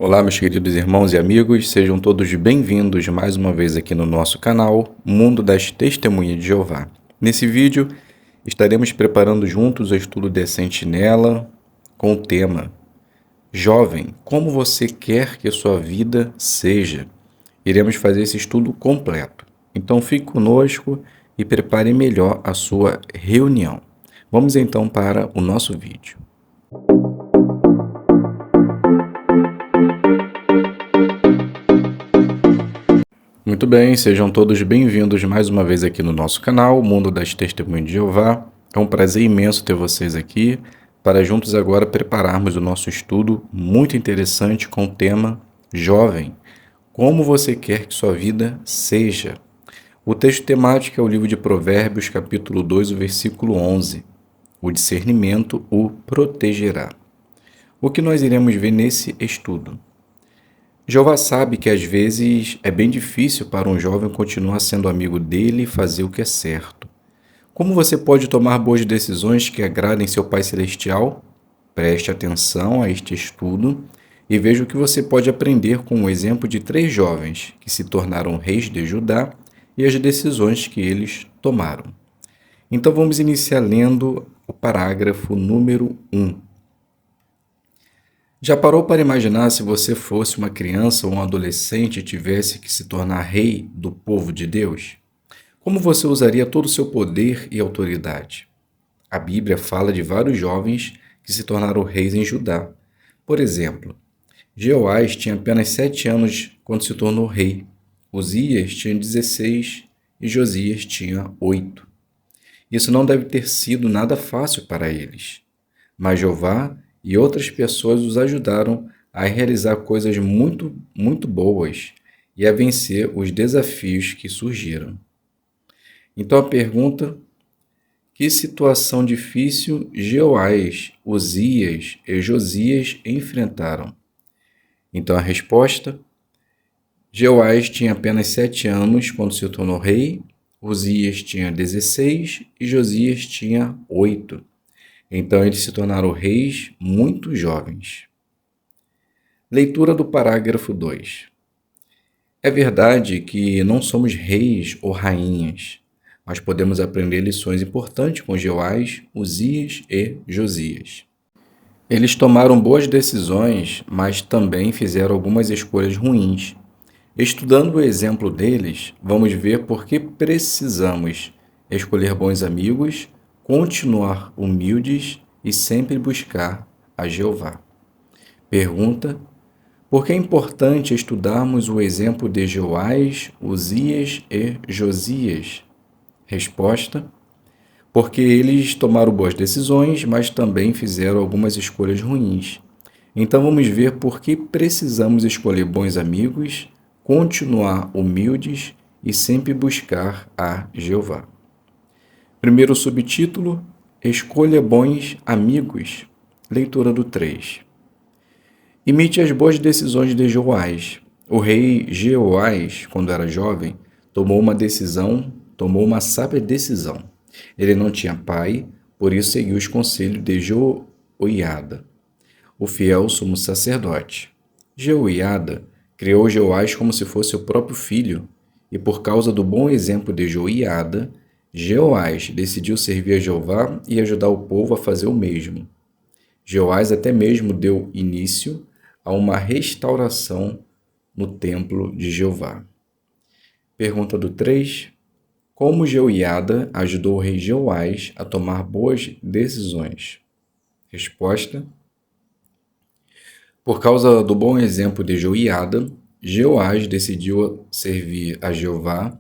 Olá, meus queridos irmãos e amigos, sejam todos bem-vindos mais uma vez aqui no nosso canal Mundo das Testemunhas de Jeová. Nesse vídeo, estaremos preparando juntos o estudo de Sentinela com o tema Jovem, como você quer que sua vida seja? Iremos fazer esse estudo completo. Então fique conosco e prepare melhor a sua reunião. Vamos então para o nosso vídeo. Muito bem, sejam todos bem-vindos mais uma vez aqui no nosso canal, Mundo das Testemunhas de Jeová. É um prazer imenso ter vocês aqui para juntos agora prepararmos o nosso estudo muito interessante com o tema Jovem, como você quer que sua vida seja? O texto temático é o livro de Provérbios, capítulo 2, o versículo 11. O discernimento o protegerá. O que nós iremos ver nesse estudo? Jeová sabe que às vezes é bem difícil para um jovem continuar sendo amigo dele e fazer o que é certo. Como você pode tomar boas decisões que agradem seu Pai Celestial? Preste atenção a este estudo e veja o que você pode aprender com o exemplo de 3 jovens que se tornaram reis de Judá e as decisões que eles tomaram. Então vamos iniciar lendo o parágrafo número 1. Já parou para imaginar se você fosse uma criança ou um adolescente e tivesse que se tornar rei do povo de Deus? Como você usaria todo o seu poder e autoridade? A Bíblia fala de vários jovens que se tornaram reis em Judá. Por exemplo, Jeoás tinha apenas 7 anos quando se tornou rei. Uzias tinha 16 e Josias tinha 8. Isso não deve ter sido nada fácil para eles. Mas Jeová e outras pessoas os ajudaram a realizar coisas muito boas e a vencer os desafios que surgiram. Então a pergunta: que situação difícil Jeoás, Uzias e Josias enfrentaram? Então a resposta: Jeoás tinha apenas 7 anos quando se tornou rei, Uzias tinha 16 e Josias tinha 8. Então eles se tornaram reis muito jovens. Leitura do parágrafo 2. É verdade que não somos reis ou rainhas, mas podemos aprender lições importantes com Jeoás, Uzias e Josias. Eles tomaram boas decisões, mas também fizeram algumas escolhas ruins. Estudando o exemplo deles, vamos ver por que precisamos escolher bons amigos, continuar humildes e sempre buscar a Jeová. Pergunta: por que é importante estudarmos o exemplo de Jeoás, Uzias e Josias? Resposta: porque eles tomaram boas decisões, mas também fizeram algumas escolhas ruins. Então vamos ver por que precisamos escolher bons amigos, continuar humildes e sempre buscar a Jeová. Primeiro subtítulo: Escolha bons amigos. Leitura do 3. Imite as boas decisões de Jeoás. O rei Jeoás, quando era jovem, tomou uma sábia decisão. Ele não tinha pai, por isso seguiu os conselhos de Jeoiada, o fiel sumo sacerdote. Jeoiada criou Jeoás como se fosse o próprio filho, e por causa do bom exemplo de Jeoiada, Jeoás decidiu servir a Jeová e ajudar o povo a fazer o mesmo. Jeoás até mesmo deu início a uma restauração no templo de Jeová. Pergunta do 3. Como Jeoiada ajudou o rei Jeoás a tomar boas decisões? Resposta: por causa do bom exemplo de Jeoiada, Jeoás decidiu servir a Jeová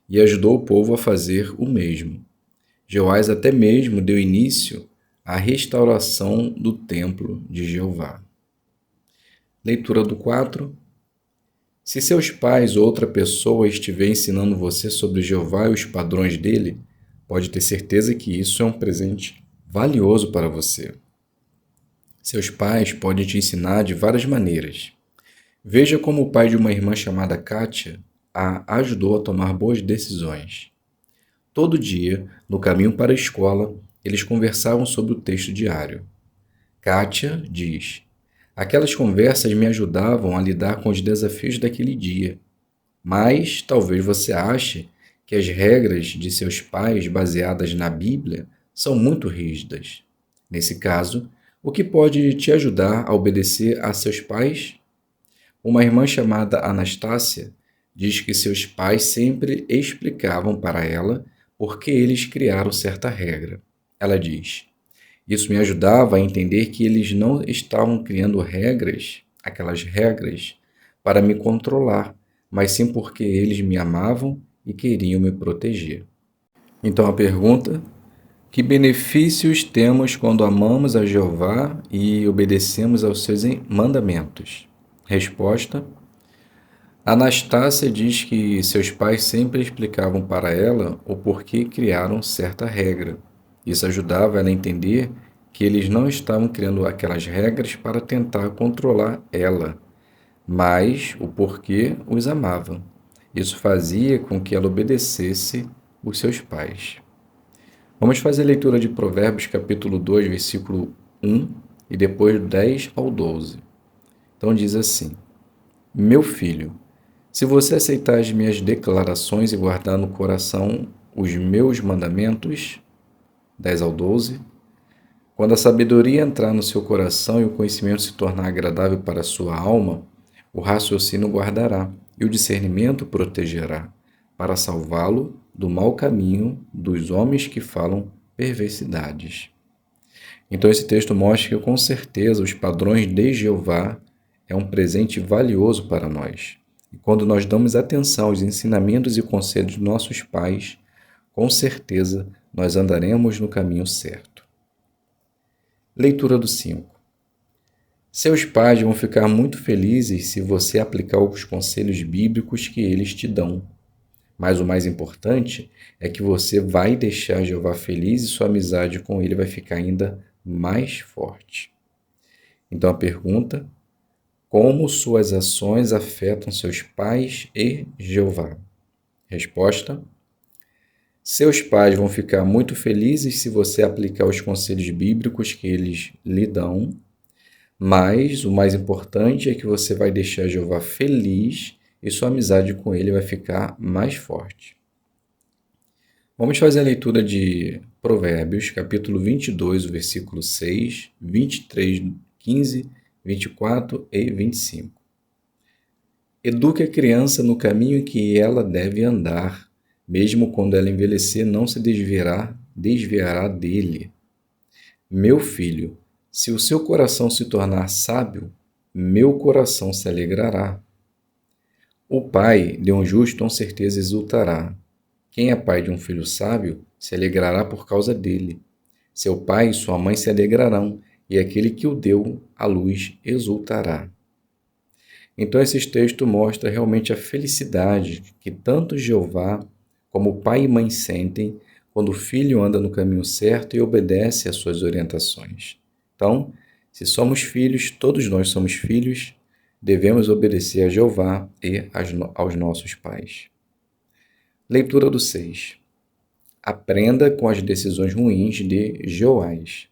e ajudou o povo a fazer o mesmo. Jeoás até mesmo deu início à restauração do templo de Jeová. Leitura do 4. Se seus pais ou outra pessoa estiver ensinando você sobre Jeová e os padrões dele, pode ter certeza que isso é um presente valioso para você. Seus pais podem te ensinar de várias maneiras. Veja como o pai de uma irmã chamada Kátia a ajudou a tomar boas decisões. Todo dia, no caminho para a escola, eles conversavam sobre o texto diário. Kátia diz: Aquelas conversas me ajudavam a lidar com os desafios daquele dia. Mas talvez você ache que as regras de seus pais, baseadas na Bíblia, são muito rígidas. Nesse caso, o que pode te ajudar a obedecer a seus pais? Uma irmã chamada Anastácia diz que seus pais sempre explicavam para ela por que eles criaram certa regra. Ela diz: Isso me ajudava a entender que eles não estavam criando regras, aquelas regras, para me controlar, mas sim porque eles me amavam e queriam me proteger. Então a pergunta: que benefícios temos quando amamos a Jeová e obedecemos aos seus mandamentos? Resposta: Anastácia diz que seus pais sempre explicavam para ela o porquê criaram certa regra. Isso ajudava ela a entender que eles não estavam criando aquelas regras para tentar controlar ela, mas o porquê os amavam. Isso fazia com que ela obedecesse os seus pais. Vamos fazer a leitura de Provérbios capítulo 2, versículo 1 e depois do 10 ao 12. Então diz assim: Meu filho, se você aceitar as minhas declarações e guardar no coração os meus mandamentos, 10 ao 12, quando a sabedoria entrar no seu coração e o conhecimento se tornar agradável para a sua alma, o raciocínio guardará e o discernimento protegerá, para salvá-lo do mau caminho dos homens que falam perversidades. Então esse texto mostra que, com certeza, os padrões de Jeová é um presente valioso para nós. E quando nós damos atenção aos ensinamentos e conselhos de nossos pais, com certeza nós andaremos no caminho certo. Leitura do 5. Seus pais vão ficar muito felizes se você aplicar os conselhos bíblicos que eles te dão. Mas o mais importante é que você vai deixar Jeová feliz e sua amizade com ele vai ficar ainda mais forte. Então a pergunta: como suas ações afetam seus pais e Jeová? Resposta: seus pais vão ficar muito felizes se você aplicar os conselhos bíblicos que eles lhe dão, mas o mais importante é que você vai deixar Jeová feliz e sua amizade com ele vai ficar mais forte. Vamos fazer a leitura de Provérbios, capítulo 22, versículo 6, 23, 15, 24 e 25. Eduque a criança no caminho em que ela deve andar, mesmo quando ela envelhecer, não se desviará dele. Meu filho, se o seu coração se tornar sábio, meu coração se alegrará. O pai de um justo com certeza exultará. Quem é pai de um filho sábio se alegrará por causa dele. Seu pai e sua mãe se alegrarão, e aquele que o deu à luz exultará. Então, esse texto mostra realmente a felicidade que tanto Jeová como pai e mãe sentem quando o filho anda no caminho certo e obedece às suas orientações. Então, se somos filhos, todos nós somos filhos, devemos obedecer a Jeová e aos nossos pais. Leitura do 6. Aprenda com as decisões ruins de Joás.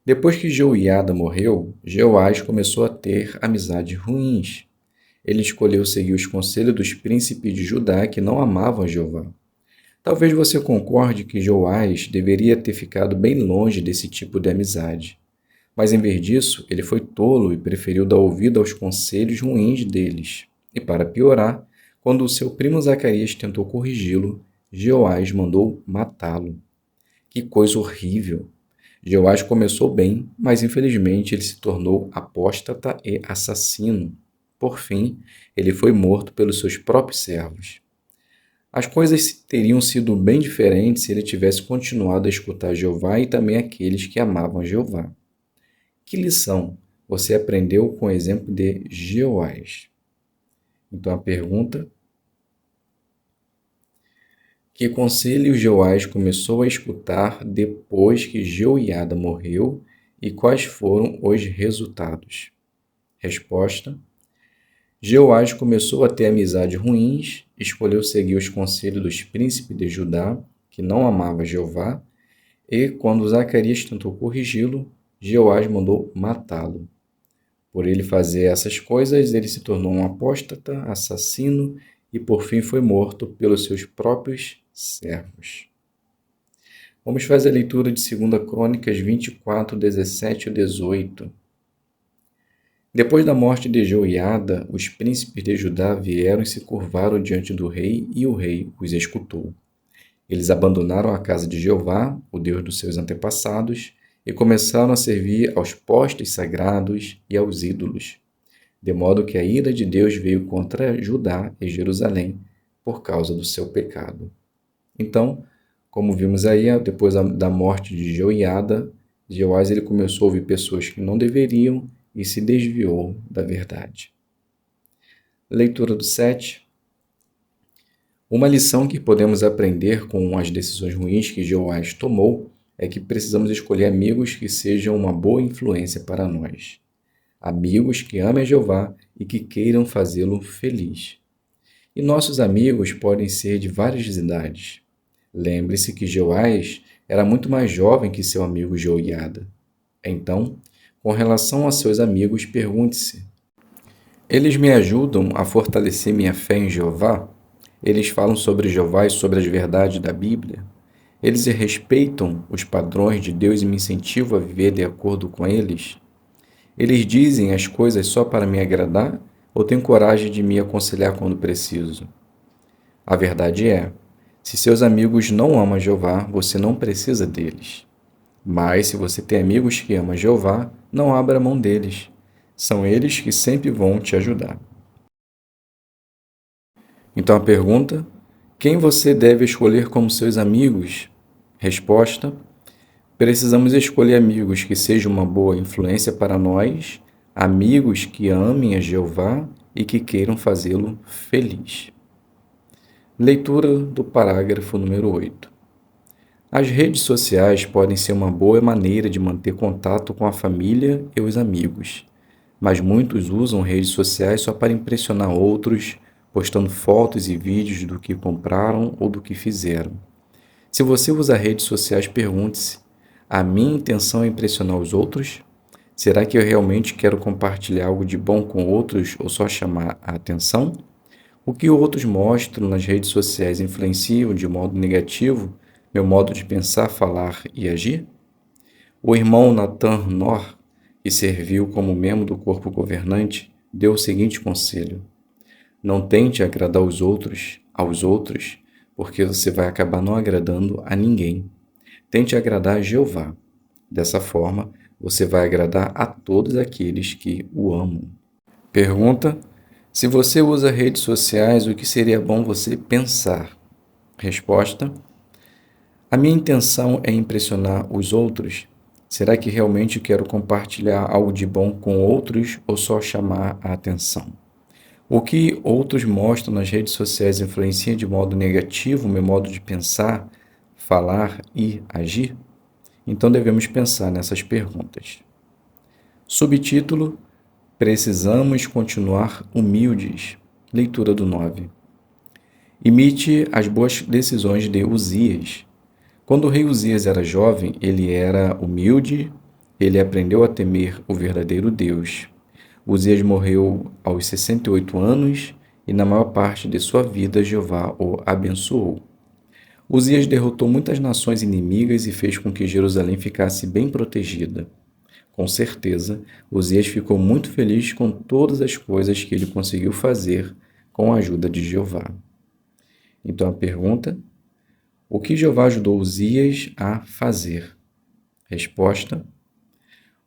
Depois que Joiada morreu, Joás começou a ter amizades ruins. Ele escolheu seguir os conselhos dos príncipes de Judá que não amavam Jeová. Talvez você concorde que Joás deveria ter ficado bem longe desse tipo de amizade. Mas em vez disso, ele foi tolo e preferiu dar ouvido aos conselhos ruins deles. E para piorar, quando o seu primo Zacarias tentou corrigi-lo, Joás mandou matá-lo. Que coisa horrível! Joás começou bem, mas infelizmente ele se tornou apóstata e assassino. Por fim, ele foi morto pelos seus próprios servos. As coisas teriam sido bem diferentes se ele tivesse continuado a escutar Jeová e também aqueles que amavam Jeová. Que lição você aprendeu com o exemplo de Joás? Então a pergunta: que conselho Joás começou a escutar depois que Joiada morreu e quais foram os resultados? Resposta: Joás começou a ter amizades ruins, escolheu seguir os conselhos dos príncipes de Judá, que não amava Jeová, e quando Zacarias tentou corrigi-lo, Joás mandou matá-lo. Por ele fazer essas coisas, ele se tornou um apóstata, assassino e por fim foi morto pelos seus próprios servos. Vamos fazer a leitura de 2 Crônicas 24, 17 e 18. Depois da morte de Jeoiada, os príncipes de Judá vieram e se curvaram diante do rei, e o rei os escutou. Eles abandonaram a casa de Jeová, o Deus dos seus antepassados, e começaram a servir aos postes sagrados e aos ídolos, de modo que a ira de Deus veio contra Judá e Jerusalém por causa do seu pecado. Então, como vimos aí, depois da morte de Jeoiada, Jeoás ele começou a ouvir pessoas que não deveriam e se desviou da verdade. Leitura do 7. Uma lição que podemos aprender com as decisões ruins que Jeoás tomou é que precisamos escolher amigos que sejam uma boa influência para nós. Amigos que amem a Jeová e que queiram fazê-lo feliz. E nossos amigos podem ser de várias idades. Lembre-se que Jeoás era muito mais jovem que seu amigo Jeoiada. Então, com relação a seus amigos, pergunte-se: eles me ajudam a fortalecer minha fé em Jeová? Eles falam sobre Jeová e sobre as verdades da Bíblia? Eles respeitam os padrões de Deus e me incentivam a viver de acordo com eles? Eles dizem as coisas só para me agradar ou têm coragem de me aconselhar quando preciso? A verdade é, se seus amigos não amam Jeová, você não precisa deles. Mas se você tem amigos que amam Jeová, não abra mão deles. São eles que sempre vão te ajudar. Então a pergunta: quem você deve escolher como seus amigos? Resposta: precisamos escolher amigos que sejam uma boa influência para nós, amigos que amem a Jeová e que queiram fazê-lo feliz. Leitura do parágrafo número 8. As redes sociais podem ser uma boa maneira de manter contato com a família e os amigos, mas muitos usam redes sociais só para impressionar outros, postando fotos e vídeos do que compraram ou do que fizeram. Se você usa redes sociais, pergunte-se: a minha intenção é impressionar os outros? Será que eu realmente quero compartilhar algo de bom com outros ou só chamar a atenção? O que outros mostram nas redes sociais influenciam de modo negativo meu modo de pensar, falar e agir? O irmão Nathan Nor, que serviu como membro do corpo governante, deu o seguinte conselho: não tente agradar aos outros, porque você vai acabar não agradando a ninguém. Tente agradar a Jeová. Dessa forma, você vai agradar a todos aqueles que o amam. Pergunta: se você usa redes sociais, o que seria bom você pensar? Resposta: a minha intenção é impressionar os outros? Será que realmente quero compartilhar algo de bom com outros ou só chamar a atenção? O que outros mostram nas redes sociais influencia de modo negativo o meu modo de pensar, falar e agir? Então devemos pensar nessas perguntas. Subtítulo: precisamos continuar humildes. Leitura do 9. Imite as boas decisões de Uzias. Quando o rei Uzias era jovem, ele era humilde, ele aprendeu a temer o verdadeiro Deus. Uzias morreu aos 68 anos e na maior parte de sua vida Jeová o abençoou. Uzias derrotou muitas nações inimigas e fez com que Jerusalém ficasse bem protegida. Com certeza, Uzias ficou muito feliz com todas as coisas que ele conseguiu fazer com a ajuda de Jeová. Então a pergunta: o que Jeová ajudou Uzias a fazer? Resposta: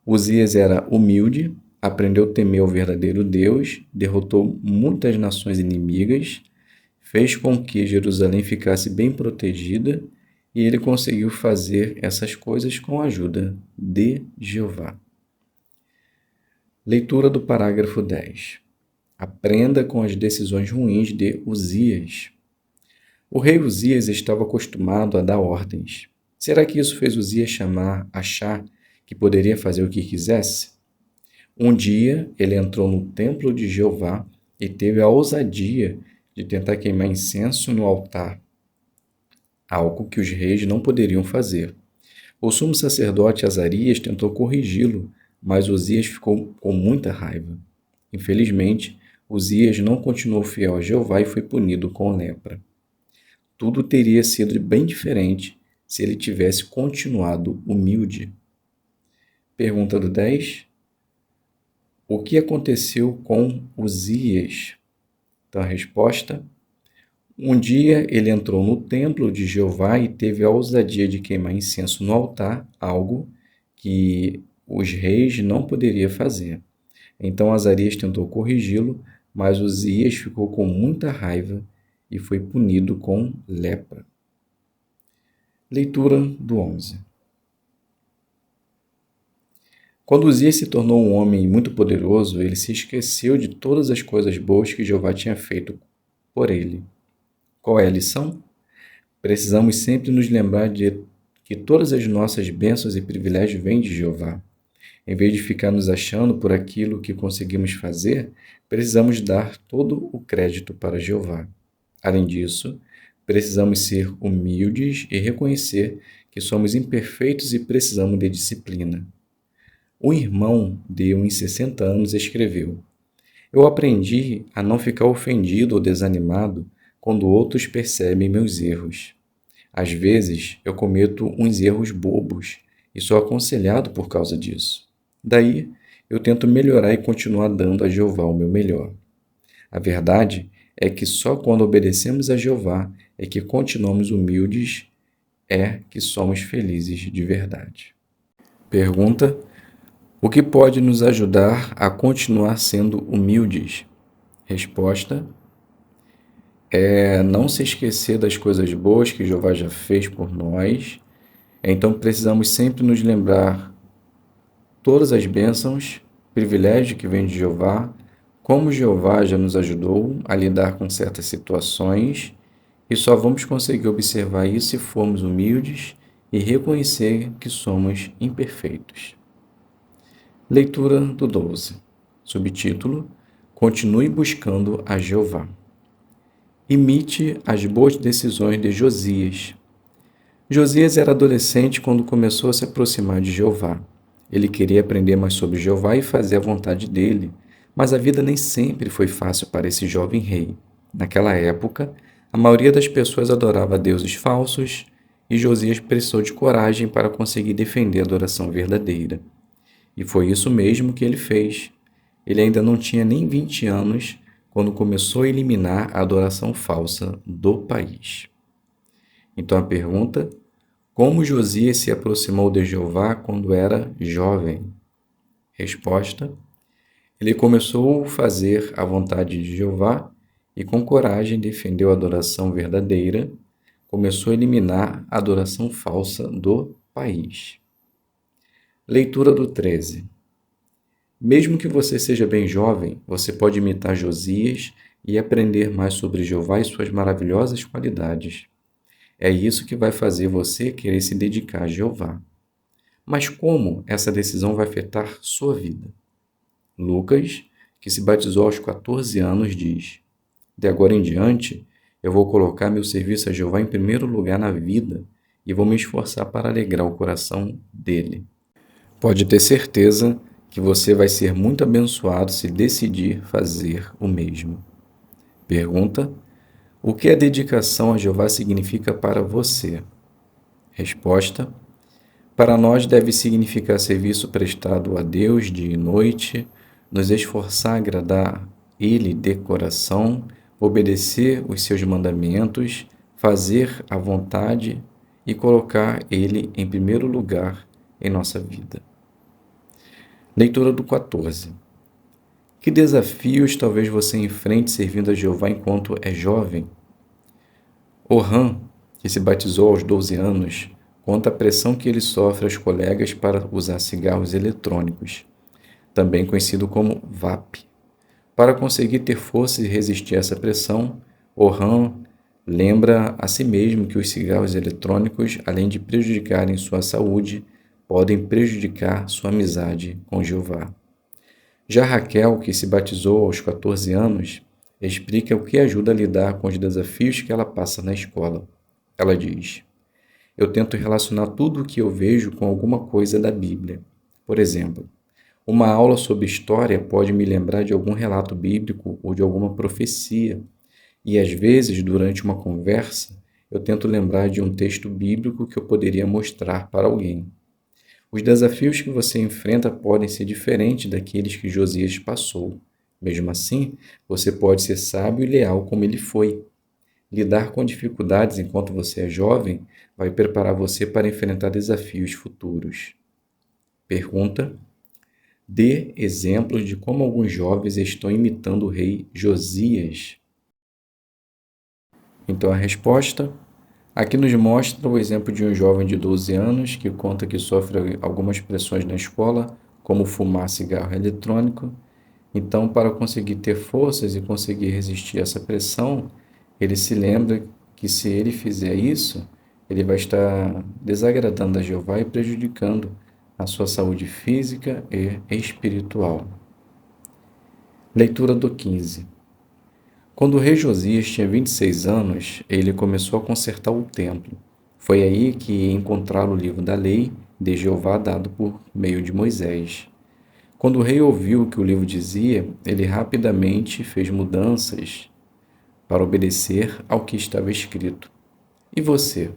Uzias era humilde, aprendeu a temer o verdadeiro Deus, derrotou muitas nações inimigas, fez com que Jerusalém ficasse bem protegida e ele conseguiu fazer essas coisas com a ajuda de Jeová. Leitura do parágrafo 10. Aprenda com as decisões ruins de Uzias. O rei Uzias estava acostumado a dar ordens. Será que isso fez Uzias achar que poderia fazer o que quisesse? Um dia, ele entrou no templo de Jeová e teve a ousadia de tentar queimar incenso no altar, algo que os reis não poderiam fazer. O sumo sacerdote Azarias tentou corrigi-lo, mas Uzias ficou com muita raiva. Infelizmente, Uzias não continuou fiel a Jeová e foi punido com lepra. Tudo teria sido bem diferente se ele tivesse continuado humilde. Pergunta do 10. O que aconteceu com Uzias? Então, a resposta: um dia ele entrou no templo de Jeová e teve a ousadia de queimar incenso no altar, algo que os reis não poderiam fazer. Então Azarias tentou corrigi-lo, mas Uzias ficou com muita raiva e foi punido com lepra. Leitura do 11. Quando Uzias se tornou um homem muito poderoso, ele se esqueceu de todas as coisas boas que Jeová tinha feito por ele. Qual é a lição? Precisamos sempre nos lembrar de que todas as nossas bênçãos e privilégios vêm de Jeová. Em vez de ficar nos achando por aquilo que conseguimos fazer, precisamos dar todo o crédito para Jeová. Além disso, precisamos ser humildes e reconhecer que somos imperfeitos e precisamos de disciplina. Um irmão de uns 60 anos escreveu: eu aprendi a não ficar ofendido ou desanimado quando outros percebem meus erros. Às vezes, eu cometo uns erros bobos e sou aconselhado por causa disso. Daí, eu tento melhorar e continuar dando a Jeová o meu melhor. A verdade é que só quando obedecemos a Jeová é que continuamos humildes, é que somos felizes de verdade. Pergunta: o que pode nos ajudar a continuar sendo humildes? Resposta: não se esquecer das coisas boas que Jeová já fez por nós. Então precisamos sempre nos lembrar todas as bênçãos, privilégios que vêm de Jeová, como Jeová já nos ajudou a lidar com certas situações, e só vamos conseguir observar isso se formos humildes e reconhecer que somos imperfeitos. Leitura do 12. Subtítulo: Continue buscando a Jeová. Imite as boas decisões de Josias. Josias era adolescente quando começou a se aproximar de Jeová. Ele queria aprender mais sobre Jeová e fazer a vontade dele, mas a vida nem sempre foi fácil para esse jovem rei. Naquela época, a maioria das pessoas adorava deuses falsos e Josias precisou de coragem para conseguir defender a adoração verdadeira. E foi isso mesmo que ele fez. Ele ainda não tinha nem 20 anos quando começou a eliminar a adoração falsa do país. Então a pergunta: como Josias se aproximou de Jeová quando era jovem? Resposta: ele começou a fazer a vontade de Jeová e com coragem defendeu a adoração verdadeira, começou a eliminar a adoração falsa do país. Leitura do 13. Mesmo que você seja bem jovem, você pode imitar Josias e aprender mais sobre Jeová e suas maravilhosas qualidades. É isso que vai fazer você querer se dedicar a Jeová. Mas como essa decisão vai afetar sua vida? Lucas, que se batizou aos 14 anos, diz: de agora em diante, eu vou colocar meu serviço a Jeová em primeiro lugar na vida e vou me esforçar para alegrar o coração dele. Pode ter certeza que você vai ser muito abençoado se decidir fazer o mesmo. Pergunta: o que a dedicação a Jeová significa para você? Resposta: para nós deve significar serviço prestado a Deus dia e noite, nos esforçar a agradar Ele de coração, obedecer os seus mandamentos, fazer a vontade e colocar Ele em primeiro lugar em nossa vida. Leitura do 14. Que desafios talvez você enfrente servindo a Jeová enquanto é jovem? Orhan, que se batizou aos 12 anos, conta a pressão que ele sofre aos colegas para usar cigarros eletrônicos, também conhecido como vape. Para conseguir ter força e resistir a essa pressão, Orhan lembra a si mesmo que os cigarros eletrônicos, além de prejudicarem sua saúde, podem prejudicar sua amizade com Jeová. Já Raquel, que se batizou aos 14 anos, explica o que ajuda a lidar com os desafios que ela passa na escola. Ela diz: eu tento relacionar tudo o que eu vejo com alguma coisa da Bíblia. Por exemplo, Uma aula sobre história pode me lembrar de algum relato bíblico ou de alguma profecia, e às vezes, durante uma conversa, eu tento lembrar de um texto bíblico que eu poderia mostrar para alguém. Os desafios que você enfrenta podem ser diferentes daqueles que Josias passou. Mesmo assim, você pode ser sábio e leal como ele foi. Lidar com dificuldades enquanto você é jovem vai preparar você para enfrentar desafios futuros. Pergunta: dê exemplos de como alguns jovens estão imitando o rei Josias. Então a resposta aqui nos mostra o exemplo de um jovem de 12 anos que conta que sofre algumas pressões na escola, como fumar cigarro eletrônico. Então, para conseguir ter forças e conseguir resistir a essa pressão, ele se lembra que se ele fizer isso, ele vai estar desagradando a Jeová e prejudicando a sua saúde física e espiritual. Leitura do 15. Quando o rei Josias tinha 26 anos, ele começou a consertar o templo. Foi aí que encontraram o livro da lei de Jeová dado por meio de Moisés. Quando o rei ouviu o que o livro dizia, ele rapidamente fez mudanças para obedecer ao que estava escrito. E você?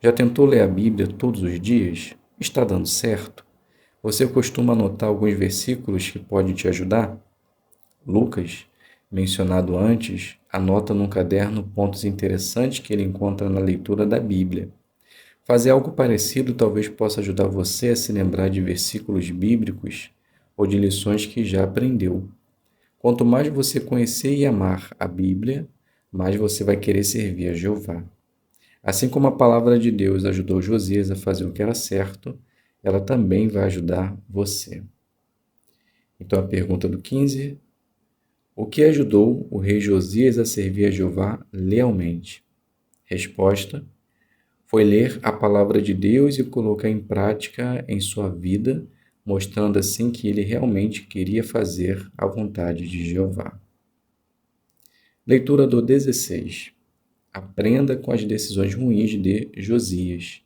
Já tentou ler a Bíblia todos os dias? Está dando certo? Você costuma anotar alguns versículos que podem te ajudar? Lucas, mencionado antes, anota num caderno pontos interessantes que ele encontra na leitura da Bíblia. Fazer algo parecido talvez possa ajudar você a se lembrar de versículos bíblicos ou de lições que já aprendeu. Quanto mais você conhecer e amar a Bíblia, mais você vai querer servir a Jeová. Assim como a palavra de Deus ajudou Josias a fazer o que era certo, ela também vai ajudar você. Então a pergunta do 15: o que ajudou o rei Josias a servir a Jeová lealmente? Resposta: foi ler a palavra de Deus e colocar em prática em sua vida, mostrando assim que ele realmente queria fazer a vontade de Jeová. Leitura do 16. Aprenda com as decisões ruins de Josias.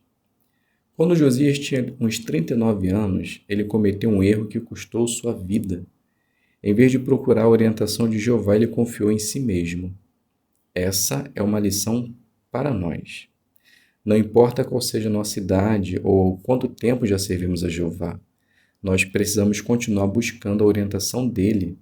Quando Josias tinha uns 39 anos, ele cometeu um erro que custou sua vida. Em vez de procurar a orientação de Jeová, ele confiou em si mesmo. Essa é uma lição para nós. Não importa qual seja a nossa idade ou quanto tempo já servimos a Jeová, nós precisamos continuar buscando a orientação dele.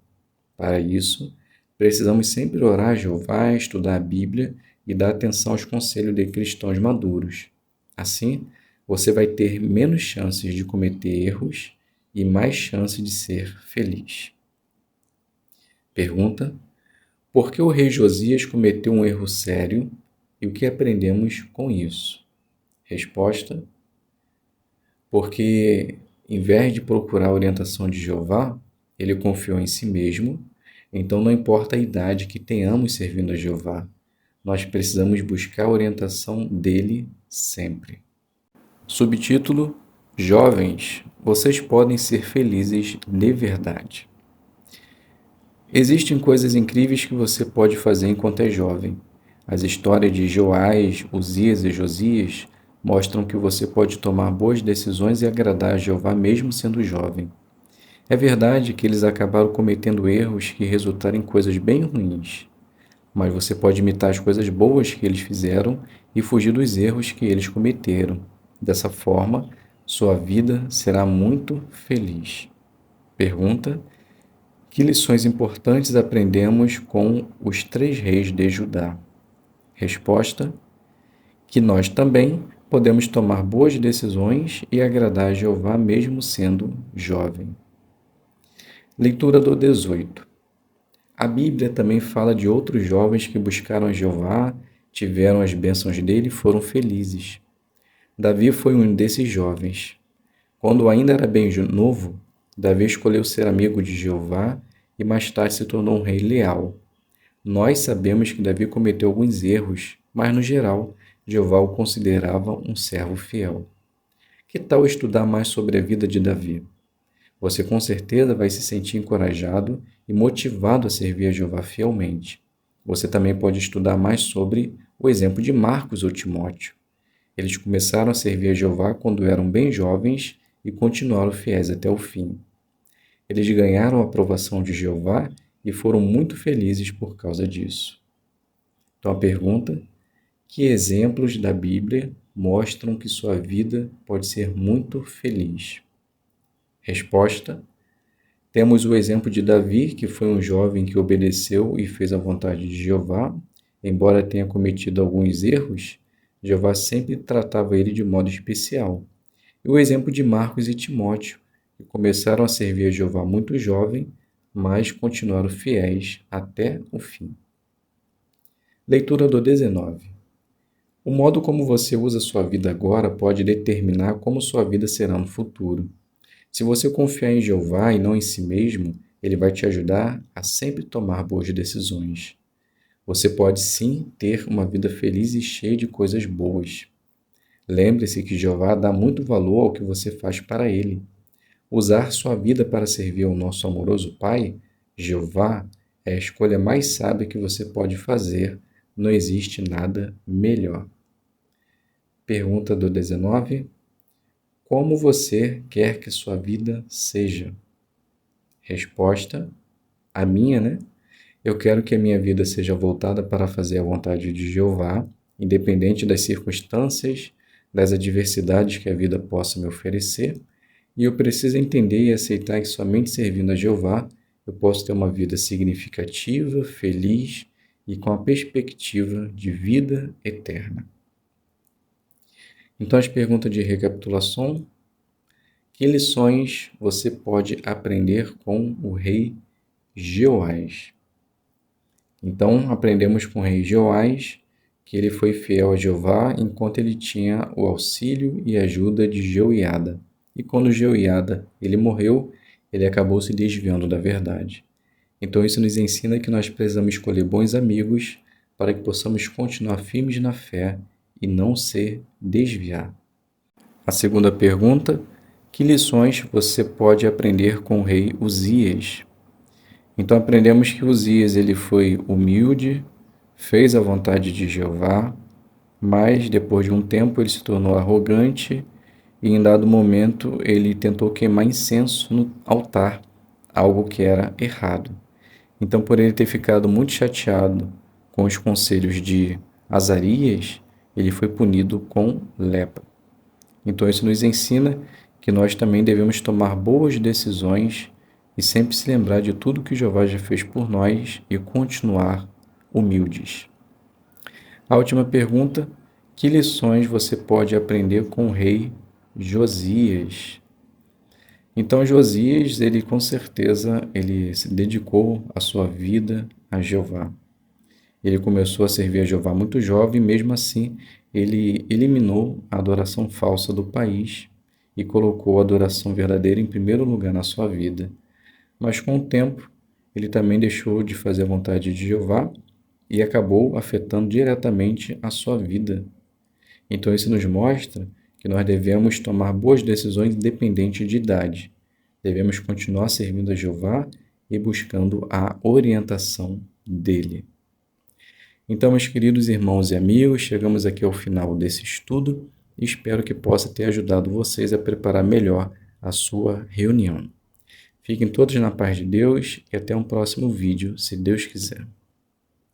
Para isso, precisamos sempre orar a Jeová, estudar a Bíblia e dar atenção aos conselhos de cristãos maduros. Assim, você vai ter menos chances de cometer erros e mais chances de ser feliz. Pergunta: por que o rei Josias cometeu um erro sério e o que aprendemos com isso? Resposta: porque, em vez de procurar a orientação de Jeová, ele confiou em si mesmo. Então, não importa a idade que tenhamos servindo a Jeová, nós precisamos buscar a orientação dele sempre. Subtítulo: Jovens, vocês podem ser felizes de verdade. Existem coisas incríveis que você pode fazer enquanto é jovem. As histórias de Joás, Uzias e Josias mostram que você pode tomar boas decisões e agradar a Jeová mesmo sendo jovem. É verdade que eles acabaram cometendo erros que resultaram em coisas bem ruins, mas você pode imitar as coisas boas que eles fizeram e fugir dos erros que eles cometeram. Dessa forma, sua vida será muito feliz. Pergunta: que lições importantes aprendemos com os 3 reis de Judá? Resposta: que nós também podemos tomar boas decisões e agradar a Jeová mesmo sendo jovem. Leitura do 18. A Bíblia também fala de outros jovens que buscaram a Jeová, tiveram as bênçãos dele e foram felizes. Davi foi um desses jovens. Quando ainda era bem novo, Davi escolheu ser amigo de Jeová e mais tarde se tornou um rei leal. Nós sabemos que Davi cometeu alguns erros, mas no geral, Jeová o considerava um servo fiel. Que tal estudar mais sobre a vida de Davi? Você com certeza vai se sentir encorajado e motivado a servir a Jeová fielmente. Você também pode estudar mais sobre o exemplo de Marcos ou Timóteo. Eles começaram a servir a Jeová quando eram bem jovens e continuaram fiéis até o fim. Eles ganharam a aprovação de Jeová e foram muito felizes por causa disso. Então a pergunta: que exemplos da Bíblia mostram que sua vida pode ser muito feliz? Resposta: temos o exemplo de Davi, que foi um jovem que obedeceu e fez a vontade de Jeová. Embora tenha cometido alguns erros, Jeová sempre tratava ele de modo especial. E o exemplo de Marcos e Timóteo, que começaram a servir a Jeová muito jovem, mas continuaram fiéis até o fim. Leitura do 19. O modo como você usa sua vida agora pode determinar como sua vida será no futuro. Se você confiar em Jeová e não em si mesmo, ele vai te ajudar a sempre tomar boas decisões. Você pode sim ter uma vida feliz e cheia de coisas boas. Lembre-se que Jeová dá muito valor ao que você faz para ele. Usar sua vida para servir ao nosso amoroso Pai, Jeová, é a escolha mais sábia que você pode fazer. Não existe nada melhor. Pergunta do 19. Como você quer que sua vida seja? Resposta: a minha, né? Eu quero que a minha vida seja voltada para fazer a vontade de Jeová, independente das circunstâncias, das adversidades que a vida possa me oferecer, e eu preciso entender e aceitar que somente servindo a Jeová eu posso ter uma vida significativa, feliz e com a perspectiva de vida eterna. Então, as perguntas de recapitulação: que lições você pode aprender com o rei Jeoás? Então, aprendemos com o rei Jeoás que ele foi fiel a Jeová enquanto ele tinha o auxílio e ajuda de Jeoiada. E quando Jeoiada ele morreu, ele acabou se desviando da verdade. Então, isso nos ensina que nós precisamos escolher bons amigos para que possamos continuar firmes na fé e não se desviar. A segunda pergunta: que lições você pode aprender com o rei Uzias? Então aprendemos que Uzias ele foi humilde, fez a vontade de Jeová, mas depois de um tempo ele se tornou arrogante e em dado momento ele tentou queimar incenso no altar, algo que era errado. Então, por ele ter ficado muito chateado com os conselhos de Azarias, ele foi punido com lepra. Então, isso nos ensina que nós também devemos tomar boas decisões e sempre se lembrar de tudo que Jeová já fez por nós e continuar humildes. A última pergunta: que lições você pode aprender com o rei Josias? Então Josias, ele com certeza, ele se dedicou a sua vida a Jeová. Ele começou a servir a Jeová muito jovem, mesmo assim ele eliminou a adoração falsa do país e colocou a adoração verdadeira em primeiro lugar na sua vida. Mas com o tempo, ele também deixou de fazer a vontade de Jeová e acabou afetando diretamente a sua vida. Então isso nos mostra que nós devemos tomar boas decisões independente de idade. Devemos continuar servindo a Jeová e buscando a orientação dele. Então, meus queridos irmãos e amigos, chegamos aqui ao final desse estudo e espero que possa ter ajudado vocês a preparar melhor a sua reunião. Fiquem todos na paz de Deus e até um próximo vídeo, se Deus quiser.